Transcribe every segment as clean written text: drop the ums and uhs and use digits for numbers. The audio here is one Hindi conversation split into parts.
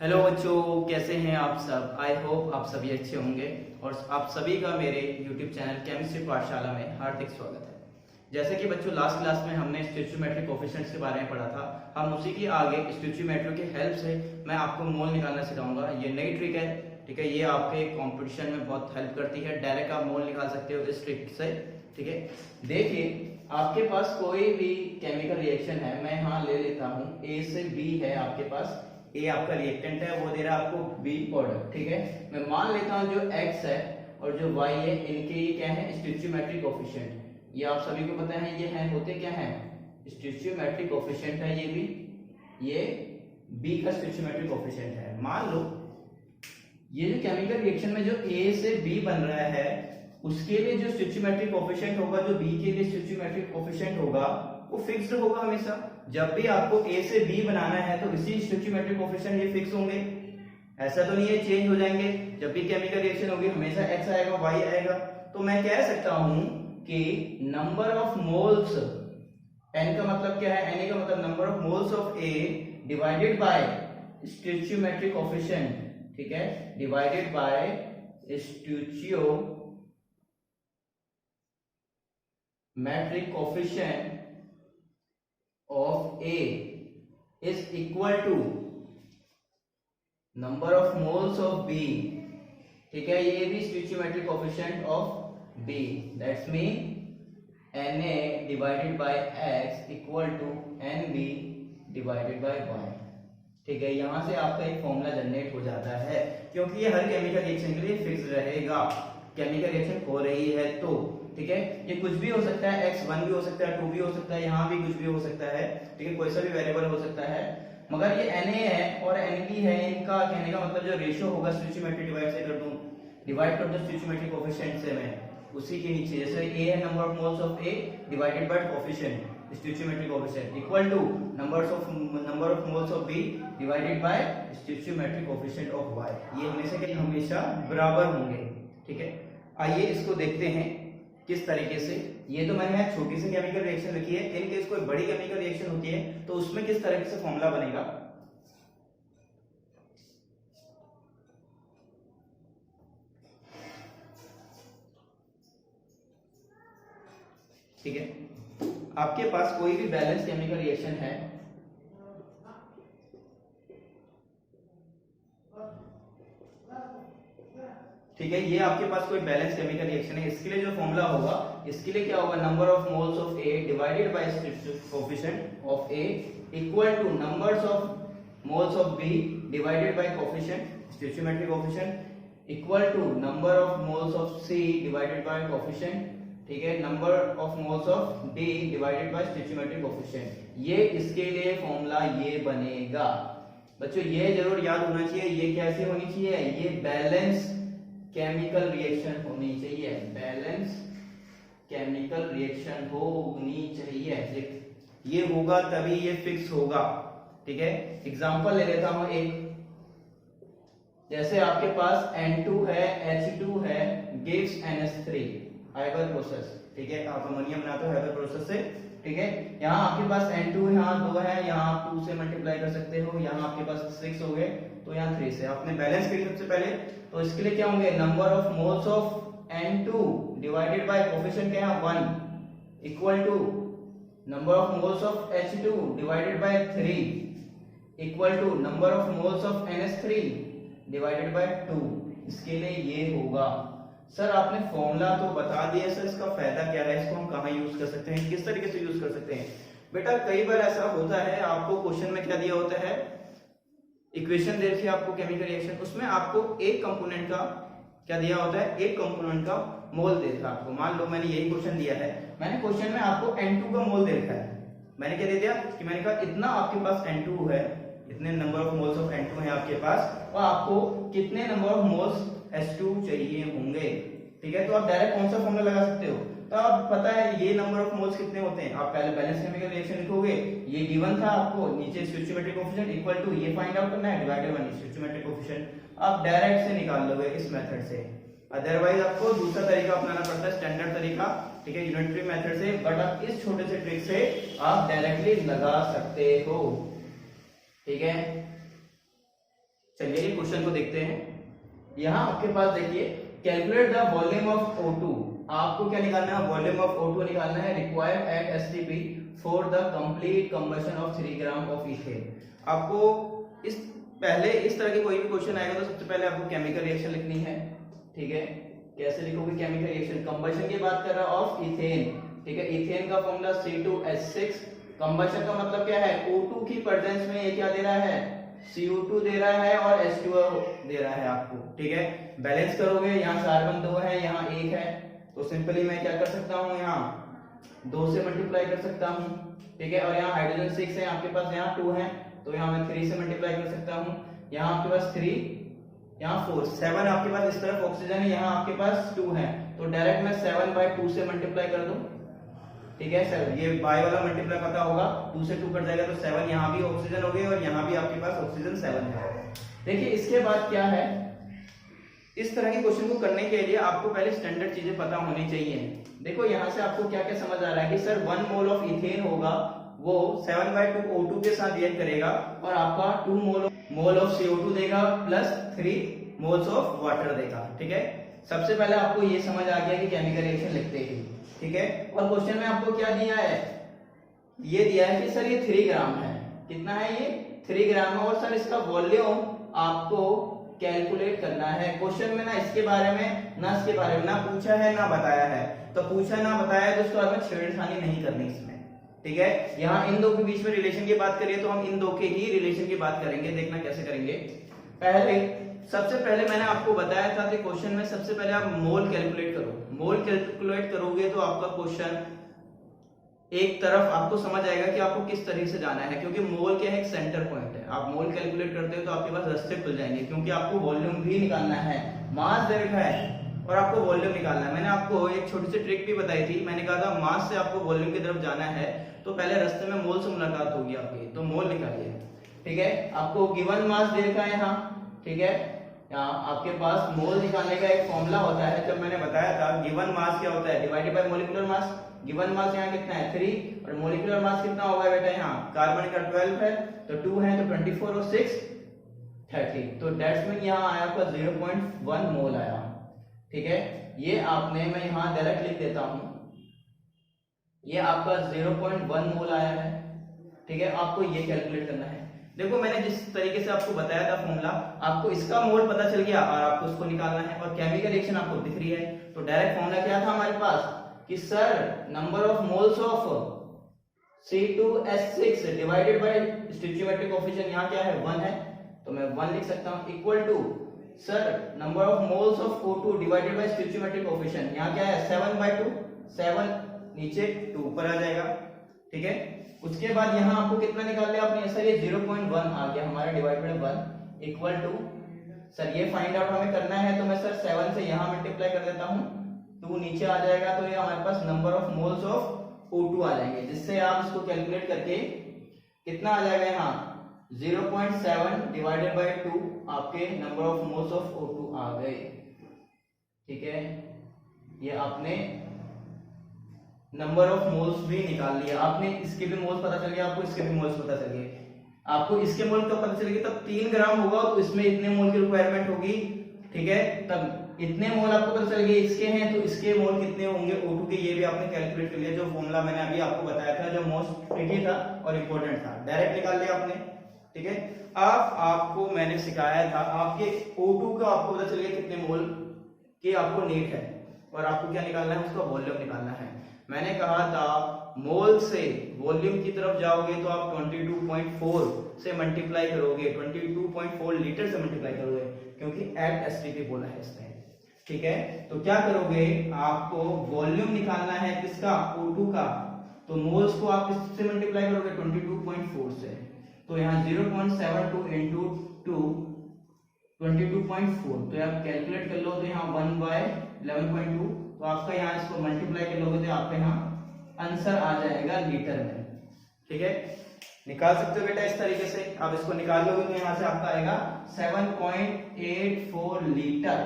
हेलो बच्चों, कैसे हैं आप सब। आई होप आप सभी अच्छे होंगे और आप सभी का मेरे यूट्यूब चैनल केमिस्ट्री पाठशाला में हार्दिक स्वागत है। जैसे कि बच्चों लास्ट क्लास में हमने स्टोइचियोमेट्रिक कोएफिशिएंट्स के बारे में पढ़ा था, हम उसी के आगे स्टोइचियोमेट्री की हेल्प से मैं आपको मोल निकालना सिखाऊंगा। ये नई ट्रिक है, ठीक है। ये आपके कॉम्पिटिशन में बहुत हेल्प करती है। डायरेक्ट आप मोल निकाल सकते हो इस ट्रिक से, ठीक है। देखिए, आपके पास कोई भी केमिकल रिएक्शन है, मैं यहाँ ले लेता हूँ ए से बी है आपके पास। ए आपका रिएक्टेंट है, वो दे रहा है आपको बी प्रोडक्ट, ठीक है। मैं मान लेता हूं जो एक्स है और जो वाई है, इनके ये क्या है, स्टोइचियोमेट्रिक कोएफिशिएंट। ये आप सभी को पता है, ये है होते क्या है, स्टोइचियोमेट्रिक कोएफिशिएंट है। ये भी ये बी का स्टोइचियोमेट्रिक कोएफिशिएंट है। मान लो ये जो केमिकल रिएक्शन में जो ए से बी बन रहा है, उसके लिए जो स्टोइचियोमेट्रिक कोएफिशिएंट होगा, जो बी के लिए स्टोइचियोमेट्रिक कोएफिशिएंट होगा, वो फिक्स्ड होगा हमेशा। जब भी आपको ए से बी बनाना है तो इसी स्टोइचियोमेट्रिक कोएफिशिएंट ये फिक्स होंगे। ऐसा तो नहीं है चेंज हो जाएंगे। जब भी केमिकल रिएक्शन होगी हमेशा एक्स आएगा, वाई आएगा। तो मैं कह सकता हूं कि नंबर ऑफ मोल्स, एन का मतलब क्या है, एन का मतलब number of moles of A divided by stoichiometric coefficient, ठीक है, divided by stoichiometric coefficient of A is equal to number of moles of B, ठीक है। ये भी stoichiometric coefficient of B, that's mean Na divided by X equal to Nb divided by Y, ठीक है। यहां से आपका एक फॉर्मूला जनरेट हो जाता है, क्योंकि ये हर केमिकल रिएक्शन के लिए फिक्स रहेगा। केमिकल रिएक्शन हो रही है तो, ठीक है, ये कुछ भी हो सकता है, x1 भी हो सकता है, 2 भी हो सकता है, यहाँ भी कुछ भी हो सकता है, ठीक है, कोई सा भी वेरिएबल हो सकता है। मगर ये Na है और Nb है, इनका कहने का मतलब जो रेशियो होगा स्टोइचियोमेट्रिक डिवाइड कर दो स्टोइचियोमेट्रिक कोएफिशिएंट से, मैं उसी के नीचे जैसे A है number of moles of A divided by coefficient stoichiometric coefficient equal to number of moles of B divided by stoichiometric coefficient of Y। ये हमेशा बराबर होंगे, ठीक है। आइए इसको देखते हैं किस तरीके से। ये तो मैंने यहाँ छोटी सी केमिकल रिएक्शन लिखी है, इन केस कोई बड़ी केमिकल रिएक्शन होती है तो उसमें किस तरीके से फॉर्मूला बनेगा। ठीक है, आपके पास कोई भी बैलेंस केमिकल रिएक्शन है, ठीक है। ये आपके पास कोई बैलेंस केमिकल रिएक्शन है, इसके लिए जो फॉर्मूला होगा, इसके लिए क्या होगा, number of moles of A divided by coefficient of A equal to numbers of moles of B divided by coefficient stoichiometric coefficient equal to number of moles of C divided by coefficient, ठीक है, number of moles of D divided by stoichiometric coefficient. ये इसके लिए फॉर्मूला ये बनेगा। बच्चों ये जरूर याद होना चाहिए, ये कैसे होनी चाहिए, ये बैलेंस केमिकल रिएक्शन होनी चाहिए, बैलेंस केमिकल रिएक्शन होनी चाहिए। ये होगा तभी ये फिक्स होगा, ठीक है। एग्जांपल ले लेता हूं एक, जैसे आपके पास N2 है, H2 है, गिव्स NH3 हाइबर प्रोसेस, ठीक है। आप अमोनिया बनाते हो हाइबर प्रोसेस से, ठीक है। यहाँ आपके पास N2 यहाँ 2 है, यहाँ आप 2 से मल्टीप्लाई कर सकते हो, यहाँ आपके पास 6 हो गए, तो यहाँ 3 से आपने बैलेंस करी सबसे पहले। तो इसके लिए क्या होंगे, number of moles of N2 divided by coefficient क्या है 1 equal to number of moles of H2 divided by 3 equal to number of moles of NH3 divided by 2। इसके लिए ये होगा। सर आपने फॉर्मूला तो बता दिया, सर इसका फायदा क्या है, इसको हम कहाँ यूज कर सकते हैं, किस तरीके से यूज कर सकते हैं। बेटा कई बार ऐसा होता है, आपको क्वेश्चन में क्या दिया होता है, इक्वेशन दे रखी है आपको केमिकल रिएक्शन, उसमें आपको एक कंपोनेंट का क्या दिया होता है, एक कंपोनेंट का मोल दे रखा है आपको। मान लो मैंने यही क्वेश्चन दिया है, मैंने क्वेश्चन में आपको N2 का मोल दे रखा है। मैंने क्या दे दिया कि मैंने कहा इतना आपके पास N2 है, इतने number of moles of N2 है आपके पास, और आपको कितने नंबर ऑफ मोल्स H2 चाहिए होंगे, ठीक है। तो आप डायरेक्ट कौन सा फॉर्मूला लगा सकते हो, तो आप पता है ये नंबर ऑफ मोल्स कितने होते हैं, आप पहले बैलेंस केमिकल रिएक्शन लिखोगे, ये गिवन था आपको, नीचे स्टोइचियोमेट्रिक कोएफिशिएंट इक्वल टू ये फाइंड आउट करना है डिवाइडेड बाय स्टोइचियोमेट्रिक कोएफिशिएंट। आप डायरेक्ट से निकाल लोगे इस मेथड से, अदरवाइज आपको दूसरा तरीका अपनाना पड़ता है, स्टैंडर्ड तरीका, ठीक है, यूनिटरी मेथड से। बट आप इस छोटे से ट्रिक से आप डायरेक्टली लगा सकते हो, ठीक है। चलिए ये क्वेश्चन को देखते हैं। यहाँ आपके पास देखिए, calculate the volume of O2। आपको क्या निकालना है? वॉल्यूम ऑफ O2 निकालना है, required at STP for the complete combustion of 3 gram of ethane. आपको इस पहले इस तरह के कोई भी क्वेश्चन आएगा तो सबसे पहले आपको केमिकल रिएक्शन लिखनी है, ठीक है। कैसे लिखोगे केमिकल रिएक्शन? कंबशन की बात कर रहा ऑफ इथेन, ठीक है। इथेन का फॉर्मूला C2H6। कंबशन का मतलब क्या है? O2 की प्रेजेंस में ये क्या दे रहा है? CO2 दे रहा है और H2O दे रहा है आपको, ठीक है। बैलेंस करोगे, यहाँ कार्बन 2 है, यहाँ 1 है, तो सिंपली मैं क्या कर सकता हूँ, यहाँ 2 से मल्टीप्लाई कर सकता हूँ, ठीक है। और यहाँ हाइड्रोजन 6 है आपके पास, यहाँ 2 है, तो यहाँ मैं 3 से मल्टीप्लाई कर सकता हूँ। यहाँ आपके पास 3, यहाँ 4, 7 आपके पास इस तरफ ऑक्सीजन है, यहाँ आपके पास 2 है, तो डायरेक्ट मैं 7/2 से मल्टीप्लाई कर दूं, ठीक है। 7 ये बाय वाला मल्टीप्लाई पता होगा, 2 से 2 कट जाएगा तो 7 यहाँ भी ऑक्सीजन हो गई और यहाँ भी आपके पास ऑक्सीजन 7 है। देखिए इसके बाद क्या है, इस तरह के क्वेश्चन को करने के लिए आपको पहले स्टैंडर्ड चीजें पता होनी चाहिए। देखो यहाँ से आपको क्या क्या समझ आ रहा है कि सर 1 मोल ऑफ इथेन होगा, वो 7/2 O2 के साथ रिएक्ट करेगा और आपका 2 मोल ऑफ CO2 देगा प्लस 3 मोल्स ऑफ वाटर देगा, ठीक है। सबसे पहले आपको ये समझ आ गया कि केमिकल रिएक्शन लिखते हैं, ठीक है। और क्वेश्चन में आपको क्या दिया है? ये दिया है कि सर ये 3 ग्राम है। कितना है ये? 3 ग्राम है। और सर इसका वॉल्यूम आपको कैलकुलेट करना है। क्वेश्चन में ना इसके बारे में ना इसके बारे में ना पूछा है ना बताया है, तो पूछा ना बताया है तो उसके बाद में छेड़खानी नहीं करनी इसमें, ठीक है। यहाँ इन दो के बीच में रिलेशन की बात करिए तो हम इन दो के ही रिलेशन की बात करेंगे। देखना कैसे करेंगे। सबसे पहले मैंने आपको बताया था कि क्वेश्चन में सबसे पहले आप मोल कैलकुलेट करो। मोल कैलकुलेट करोगे तो आपका क्वेश्चन एक तरफ आपको समझ आएगा कि आपको किस तरीके से जाना है, क्योंकि मोल क्या है? एक सेंटर पॉइंट है। आप मोल कैलकुलेट करते हो तो आपके पास रास्ते खुल जाएंगे, क्योंकि आपको वॉल्यूम भी निकालना है। मास दे रखा है और आपको वॉल्यूम निकालना है। मैंने आपको एक छोटी सी ट्रिक भी बताई थी, मैंने कहा था मास से आपको वॉल्यूम की तरफ जाना है तो पहले रास्ते में मोल से मुलाकात होगी आपकी, तो मोल निकालिए, ठीक है। आपको गिवन मास दे रखा है यहाँ, ठीक है। यहाँ आपके पास मोल निकालने का एक फॉर्मूला होता है, जब मैंने बताया था गिवन मास क्या होता है? Divided bye molecular mass. Given mass यहाँ कितना है? 3, और मोलिकुलर मास कितना होगा बेटा? यहाँ कार्बन का 12 है तो 2 है तो 24 और 6 30, तो दैट्स मीन यहाँ आया आपका 0.1 मोल आया, ठीक है। ये आपने, मैं यहाँ डायरेक्ट लिख देता हूँ, ये आपका 0.1 मोल आया है, ठीक है। आपको ये कैलकुलेट करना है। देखो मैंने जिस तरीके से आपको बताया था फॉर्मूला, आपको इसका मोल पता चल गया और आपको उसको निकालना है, और केमिकल रिएक्शन आपको दिख रही है, तो डायरेक्ट फॉर्मूला क्या था हमारे पास कि sir number of moles of C2H6 divided by stoichiometric coefficient, यहाँ क्या है? 1 है, तो मैं 1 लिख सकता हूँ, equal to sir number of moles of O2 divided by stoichiometric coefficient, यहाँ क्या है? 7/2, 7 नीचे 2 ऊपर आ जाएगा, ठीक है। उसके बाद यहाँ आपको कितना निकाल लिया आपने? सर ये 0.1 आ गया हमारा, divided by 1 equal to, sir ये फाइंड आउट हमें करना है, तो मैं सर 7 से यहाँ मल्टीप्लाई कर देता हूँ, 2 नीचे आ जाएगा, तो ये हमारे पास number of moles of O2 आ जाएंगे, जिससे आप इसको कैलकुलेट करके कितना आ जाएगा? यहाँ 0.7 डिवाइडेड बाय 2 आपके number of moles of O2 आ गए, ठीक है। ये आपने नंबर ऑफ मोल्स भी निकाल लिया, आपने इसके भी मोल्स पता चल गया, आपको इसके भी मोल्स पता चल गए। आपको इसके मोल कब पता चलेगी? तब 3 ग्राम होगा तो इसमें इतने मोल की रिक्वायरमेंट होगी, ठीक है। तब इतने मोल आपको पता चल गए, इसके हैं तो इसके मोल कितने होंगे O2 के, ये भी आपने कैलकुलेट कर लिया। जो फॉर्मूला मैंने अभी आपको बताया था, जो मोस्ट ट्रिकी था और इम्पोर्टेंट था, डायरेक्ट निकाल लिया आपने, ठीक है। अब आपको मैंने सिखाया था, आपके O2 का आपको पता चल गया कितने मोल की आपको नीड है, और आपको क्या निकालना है? उसका वॉल्यूम निकालना है। मैंने कहा था मोल से वॉल्यूम की तरफ जाओगे तो आप 22.4 से मल्टीप्लाई करोगे, 22.4 लीटर से मल्टीप्लाई करोगे, क्योंकि एट STP बोला है इसने, ठीक है। तो क्या करोगे? आपको वॉल्यूम निकालना है किसका? O2 का, तो मोल्स को आप किससे मल्टीप्लाई करोगे? 22.4 से, तो यहाँ 0.72 इंटू 2 22.4, तो आप कैलकुलेट कर लो, तो यहाँ 1/11.2, तो आपका यहाँ इसको मल्टीप्लाई कर लोगे तो आपका यहाँ आंसर आ जाएगा लीटर में, ठीक है। निकाल सकते हो बेटा इस तरीके से, आप इसको निकाल लोगे तो यहाँ से आपका आएगा 7.84 लीटर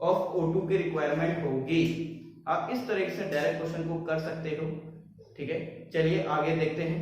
ऑफ O2 की रिक्वायरमेंट होगी। आप इस तरीके से डायरेक्ट क्वेश्चन को कर सकते हो, ठीक है। चलिए आगे देखते हैं।